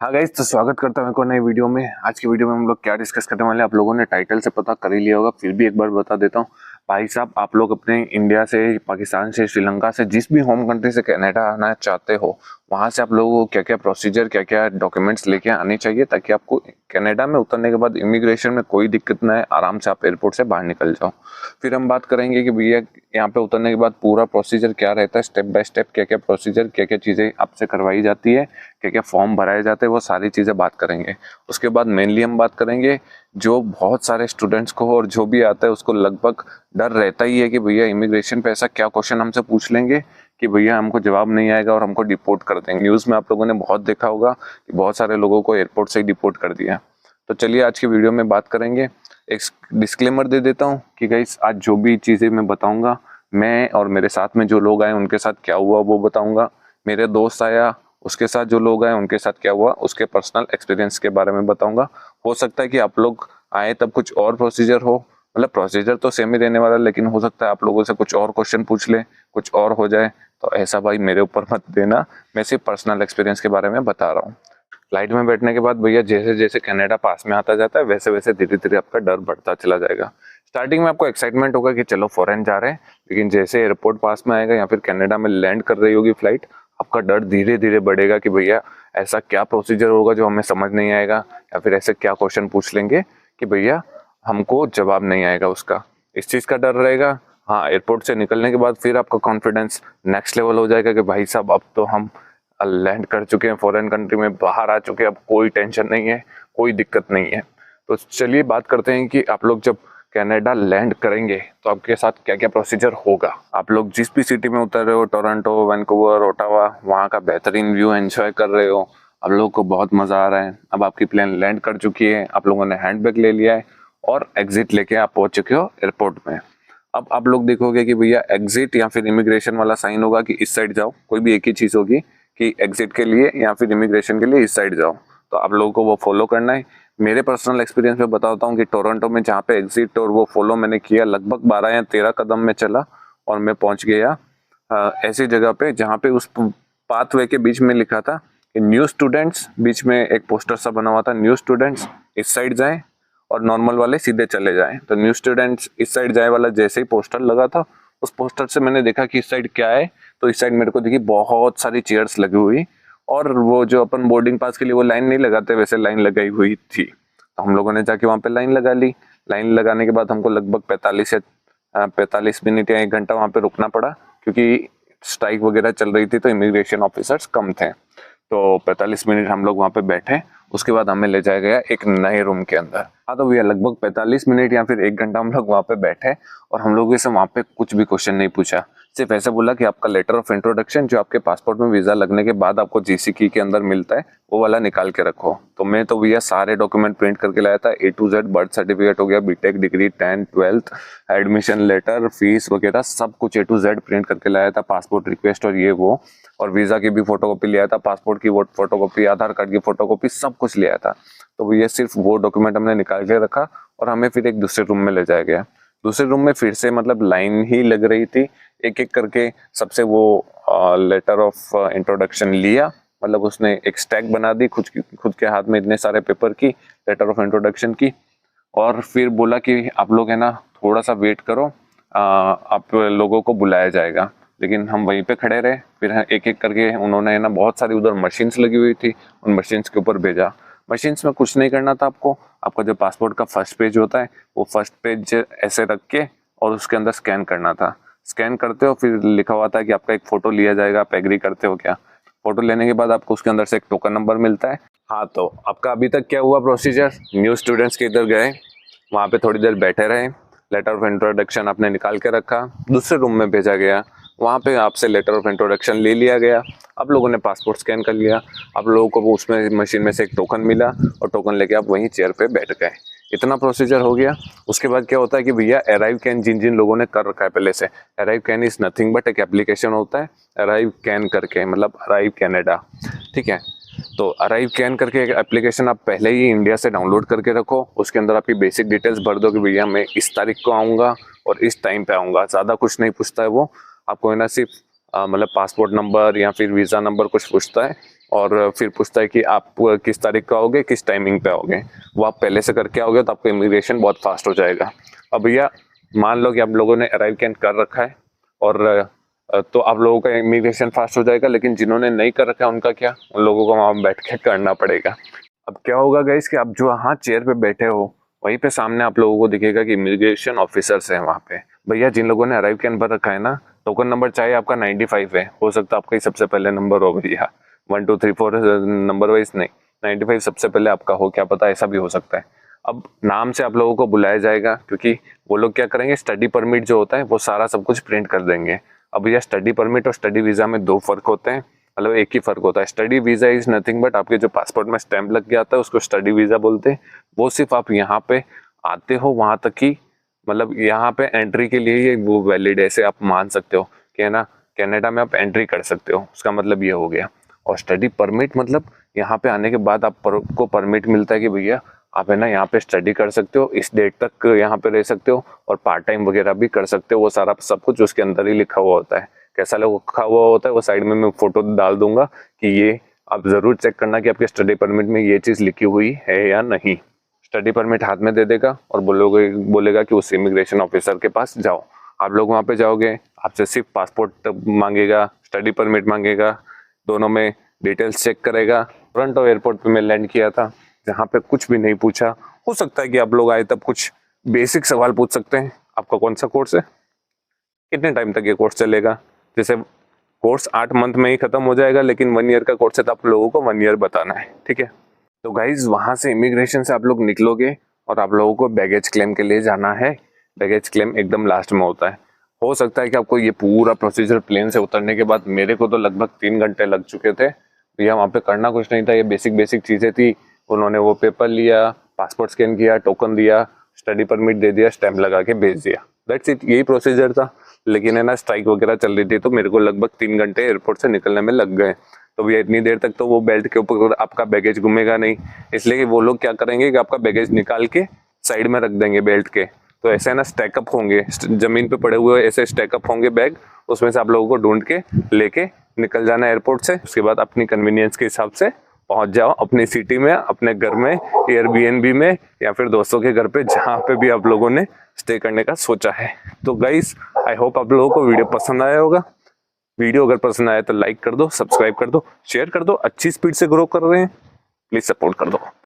हाँ गाइस, तो स्वागत करता हूँ एक और नई वीडियो में। आज की वीडियो में हम लोग क्या डिस्कस करने वाले हैं, आप लोगों ने टाइटल से पता कर ही लिया होगा, फिर भी एक बार बता देता हूँ। भाई साहब, आप लोग अपने इंडिया से, पाकिस्तान से, श्रीलंका से, जिस भी होम कंट्री से कनाडा आना चाहते हो, वहाँ से आप लोगों को क्या क्या प्रोसीजर, क्या क्या डॉक्यूमेंट्स लेके आने चाहिए ताकि आपको कनाडा में उतरने के बाद इमिग्रेशन में कोई दिक्कत ना आए, आराम से आप एयरपोर्ट से बाहर निकल जाओ। फिर हम बात करेंगे कि भैया यहाँ पे उतरने के बाद पूरा प्रोसीजर क्या रहता है, स्टेप बाय स्टेप क्या क्या प्रोसीजर, क्या क्या चीज़ें आपसे करवाई जाती है, क्या क्या फॉर्म भराए जाते हैं, वो सारी चीज़ें बात करेंगे। उसके बाद मेनली हम बात करेंगे जो बहुत सारे स्टूडेंट्स को और जो भी आता है उसको लगभग डर रहता ही है कि भैया इमिग्रेशन पे ऐसा क्या क्वेश्चन हमसे पूछ लेंगे कि भैया हमको जवाब नहीं आएगा और हमको डिपोर्ट कर देंगे। न्यूज़ में आप लोगों ने बहुत देखा होगा कि बहुत सारे लोगों को एयरपोर्ट से ही डिपोर्ट कर दिया। तो चलिए आज की वीडियो में बात करेंगे। एक डिस्क्लेमर दे देता हूँ कि गाइस, आज जो भी चीज़ें मैं बताऊंगा, मैं और मेरे साथ में जो लोग आए उनके साथ क्या हुआ वो बताऊंगा। मेरे दोस्त आया, उसके साथ जो लोग आए उनके साथ क्या हुआ, उसके पर्सनल एक्सपीरियंस के बारे में बताऊंगा। हो सकता है कि आप लोग आए तब कुछ और प्रोसीजर हो, मतलब प्रोसीजर तो सेम ही रहने वाला, लेकिन हो सकता है आप लोगों से कुछ और क्वेश्चन पूछ ले, कुछ और हो जाए। तो ऐसा भाई मेरे ऊपर मत देना, मैं सिर्फ पर्सनल एक्सपीरियंस के बारे में बता रहा हूँ। फ्लाइट में बैठने के बाद भैया जैसे जैसे कनाडा पास में आता जाता है वैसे वैसे धीरे धीरे आपका डर बढ़ता चला जाएगा। स्टार्टिंग में आपको एक्साइटमेंट होगा कि चलो फॉरेन जा रहे हैं, लेकिन जैसे एयरपोर्ट पास में आएगा या फिर कनाडा में लैंड कर रही होगी फ्लाइट, आपका डर धीरे धीरे बढ़ेगा कि भैया ऐसा क्या प्रोसीजर होगा जो हमें समझ नहीं आएगा, या फिर ऐसे क्या क्वेश्चन पूछ लेंगे कि भैया हमको जवाब नहीं आएगा उसका। इस चीज़ का डर रहेगा। हाँ, एयरपोर्ट से निकलने के बाद फिर आपका कॉन्फिडेंस नेक्स्ट लेवल हो जाएगा कि भाई साहब अब तो हम लैंड कर चुके हैं फॉरेन कंट्री में, बाहर आ चुके हैं, अब कोई टेंशन नहीं है, कोई दिक्कत नहीं है। तो चलिए बात करते हैं कि आप लोग जब कनाडा लैंड करेंगे तो आपके साथ क्या क्या प्रोसीजर होगा। आप लोग जिस भी सिटी में उतर रहे हो, टोरंटो, वैंकूवर, ओटावा, वहाँ का बेहतरीन व्यू एंजॉय कर रहे हो, आप लोगों को बहुत मज़ा आ रहा है। अब आपकी प्लेन लैंड कर चुकी है, आप लोगों ने हैंड बैग ले लिया है और एग्जिट लेके आप पहुंच चुके हो एयरपोर्ट में। अब आप लोग देखोगे कि भैया एग्जिट या फिर इमिग्रेशन वाला साइन होगा कि इस साइड जाओ, कोई भी एक ही चीज़ होगी कि एग्जिट के लिए या फिर इमिग्रेशन के लिए इस साइड जाओ। तो आप लोगों को वो फॉलो करना है। मेरे पर्सनल एक्सपीरियंस में बताता हूँ कि टोरंटो में जहाँ पे एग्जिट और वो फॉलो मैंने किया, लगभग 12 या 13 कदम में चला और मैं पहुंच गया ऐसी जगह पे जहाँ पे उस पाथवे के बीच में लिखा था कि न्यू स्टूडेंट्स, बीच में एक पोस्टर सा बना हुआ था, न्यू स्टूडेंट्स इस साइड जाएं और नॉर्मल वाले सीधे चले जाएं। तो न्यू स्टूडेंट्स इस साइड जाए वाला जैसे ही पोस्टर लगा था, उस पोस्टर से मैंने देखा कि इस साइड क्या है। तो इस साइड मेरे को देखी बहुत सारी चेयर्स लगी हुई, और वो जो अपन बोर्डिंग पास के लिए वो लाइन नहीं लगाते वैसे लाइन लगाई हुई थी। तो हम लोगों ने जाके वहाँ पे लाइन लगा ली। लाइन लगाने के बाद हमको लगभग 45 मिनट या 1 घंटा वहाँ पे रुकना पड़ा, क्योंकि स्ट्राइक वगैरह चल रही थी तो इमिग्रेशन ऑफिसर्स कम थे। तो 45 मिनट हम लोग वहाँ पे बैठे। उसके बाद हमें ले जाया गया एक नए रूम के अंदर। हाँ, तो भैया लगभग 45 मिनट या फिर 1 घंटा हम लोग वहाँ पे बैठे और हम लोगों से वहाँ पे कुछ भी क्वेश्चन नहीं पूछा। सिर्फ ऐसे बोला कि आपका लेटर ऑफ इंट्रोडक्शन जो आपके पासपोर्ट में वीजा लगने के बाद आपको जीसी की के अंदर मिलता है, वो वाला निकाल के रखो। तो मैं तो भैया सारे डॉक्यूमेंट प्रिंट करके लाया था, A to Z, birth certificate हो गया, B Tech degree, 10th 12th, admission letter, fees वगैरह सब कुछ A to Z प्रिंट करके लाया था, पासपोर्ट रिक्वेस्ट और ये वो, और वीजा की भी फोटोकॉपी लिया था, पासपोर्ट की वो फोटोकॉपी, आधार कार्ड की फोटोकॉपी, सब कुछ लिया था। तो भैया सिर्फ वो डॉक्यूमेंट हमने निकाल के रखा और हमें फिर एक दूसरे रूम में ले जाया गया। दूसरे रूम में फिर से मतलब लाइन ही लग रही थी, एक एक करके सबसे वो लेटर ऑफ इंट्रोडक्शन लिया। मतलब उसने एक स्टैक बना दी खुद के हाथ में, इतने सारे पेपर की, लेटर ऑफ इंट्रोडक्शन की, और फिर बोला कि आप लोग है ना थोड़ा सा वेट करो, आप लोगों को बुलाया जाएगा। लेकिन हम वहीं पे खड़े रहे। फिर एक एक करके उन्होंने है ना, बहुत सारी उधर मशीन्स लगी हुई थी, उन मशीन्स के ऊपर भेजा। मशीन्स में कुछ नहीं करना था आपको। आपका जो पासपोर्ट का फर्स्ट पेज होता है, वो फर्स्ट पेज ऐसे रख के और उसके अंदर स्कैन करना था। स्कैन करते हो, फिर लिखा हुआ था कि आपका एक फोटो लिया जाएगा, आप एग्री करते हो क्या। फोटो लेने के बाद आपको उसके अंदर से एक टोकन नंबर मिलता है। हाँ, तो आपका अभी तक क्या हुआ प्रोसीजर, न्यू स्टूडेंट्स के इधर गए, वहाँ पे थोड़ी देर बैठे रहे, लेटर ऑफ इंट्रोडक्शन आपने निकाल के रखा, दूसरे रूम में भेजा गया, वहाँ पे आपसे लेटर ऑफ इंट्रोडक्शन ले लिया गया। आप लोगों ने पासपोर्ट स्कैन कर लिया, आप लोगों को वो उसमें मशीन में से एक टोकन मिला और टोकन लेके आप वहीं चेयर पे बैठ गए। इतना प्रोसीजर हो गया। उसके बाद क्या होता है कि भैया अराइव कैन, जिन जिन लोगों ने कर रखा है पहले से, arrive can is nothing but एक एप्लीकेशन होता है अराइव कैन करके, मतलब अराइव कैनेडा, ठीक है। तो अराइव कैन करके एक एप्लीकेशन आप पहले ही इंडिया से डाउनलोड करके रखो। उसके अंदर आपकी बेसिक डिटेल्स भर दो कि भैया मैं इस तारीख को आऊँगा और इस टाइम पे आऊँगा। ज़्यादा कुछ नहीं पूछता है वो, आपको है ना सिर्फ मतलब पासपोर्ट नंबर या फिर वीज़ा नंबर कुछ पूछता है, और फिर पूछता है कि आप किस तारीख को आओगे, किस टाइमिंग पे आओगे। वो आप पहले से करके आओगे तो आपका इमिग्रेशन बहुत फास्ट हो जाएगा। अब भैया मान लो कि आप लोगों ने अराइव कैन कर रखा है और तो आप लोगों का इमिग्रेशन फास्ट हो जाएगा, लेकिन जिन्होंने नहीं कर रखा है उनका क्या, उन लोगों को वहाँ बैठ के करना पड़ेगा। अब क्या होगा गाइस कि आप जो वहाँ चेयर पे बैठे हो वहीं पे सामने आप लोगों को दिखेगा कि इमिग्रेशन ऑफिसर्स हैं वहाँ पे। भैया जिन लोगों ने अराइव कैन भर रखा है ना, टोकन नंबर चाहे आपका 95 है, हो सकता है आपका ही सबसे पहले नंबर हो भैया, 1 2 3 4 नंबर वाइज नहीं, 95 सबसे पहले आपका हो, क्या पता ऐसा भी हो सकता है। अब नाम से आप लोगों को बुलाया जाएगा, क्योंकि वो लोग क्या करेंगे, स्टडी परमिट जो होता है वो सारा सब कुछ प्रिंट कर देंगे। अब भैया स्टडी परमिट और स्टडी वीजा में दो फर्क होते हैं, मतलब एक ही फर्क होता है। Study visa is nothing but आपके जो पासपोर्ट में स्टैंप लग गया आता है उसको स्टडी वीजा बोलते हैं। वो सिर्फ आप यहाँ पे आते हो वहां तक ही, मतलब यहाँ पे एंट्री के लिए ही वो वैलिड है, ऐसे आप मान सकते हो कि है ना, कनाडा में आप एंट्री कर सकते हो, उसका मतलब ये हो गया। और स्टडी परमिट मतलब यहाँ पे आने के बाद आपको परमिट मिलता है कि भैया आप है ना यहाँ पे स्टडी कर सकते हो, इस डेट तक यहाँ पे रह सकते हो और पार्ट टाइम वगैरह भी कर सकते हो। वो सारा सब कुछ उसके अंदर ही लिखा हुआ होता है। कैसा लिखा हुआ होता है वो साइड में मैं फोटो डाल दूंगा कि ये आप जरूर चेक करना कि आपके स्टडी परमिट में ये चीज लिखी हुई है या नहीं। स्टडी परमिट हाथ में दे देगा और बोलेगा कि उस इमिग्रेशन ऑफिसर के पास जाओ। आप लोग वहाँ पे जाओगे, आपसे सिर्फ पासपोर्ट मांगेगा, स्टडी परमिट मांगेगा, दोनों में डिटेल्स चेक करेगा। टोरंटो एयरपोर्ट पे मैं लैंड किया था, जहाँ पे कुछ भी नहीं पूछा। हो सकता है कि आप लोग आए तब कुछ बेसिक सवाल पूछ सकते हैं, आपका कौन सा कोर्स है, कितने टाइम तक ये कोर्स चलेगा। जैसे कोर्स 8 मंथ में ही खत्म हो जाएगा, लेकिन 1 ईयर का कोर्स है तो आप लोगों को 1 ईयर बताना है, ठीक है। तो गाइज वहां से इमिग्रेशन से आप लोग निकलोगे और आप लोगों को बैगेज क्लेम के लिए जाना है। बैगेज क्लेम एकदम लास्ट में होता है। हो सकता है कि आपको ये पूरा प्रोसीजर प्लेन से उतरने के बाद, मेरे को तो लगभग 3 घंटे लग चुके थे भैया। वहाँ पे करना कुछ नहीं था, ये बेसिक बेसिक चीजें थी। उन्होंने वो पेपर लिया, पासपोर्ट स्कैन किया, टोकन दिया, स्टडी परमिट दे दिया, स्टैंप लगा के भेज दिया, दैट्स इट, यही प्रोसीजर था। लेकिन है ना स्ट्राइक वगैरह चल रही थी तो मेरे को लगभग 3 घंटे एयरपोर्ट से निकलने में लग गए। तो भैया इतनी देर तक तो वो बेल्ट के ऊपर आपका बैगेज घूमेगा नहीं, इसलिए कि वो लोग क्या करेंगे कि आपका बैगेज निकाल के साइड में रख देंगे बेल्ट के। तो ऐसे ना स्टैकअप होंगे, जमीन पे पड़े हुए ऐसे स्टैकअप होंगे बैग, उसमें से आप लोगों को ढूंढ के लेके निकल जाना एयरपोर्ट से। उसके बाद अपनी कन्वीनियंस के हिसाब से पहुंच जाओ अपनी सिटी में, अपने घर में, एयरबीएनबी में, या फिर दोस्तों के घर पे, जहाँ पे भी आप लोगों ने स्टे करने का सोचा है। तो गाइस आई होप आप लोगों को वीडियो पसंद आया होगा। वीडियो अगर पसंद आया तो लाइक कर दो, सब्सक्राइब कर दो, शेयर कर दो। अच्छी स्पीड से ग्रो कर रहे हैं, प्लीज सपोर्ट कर दो।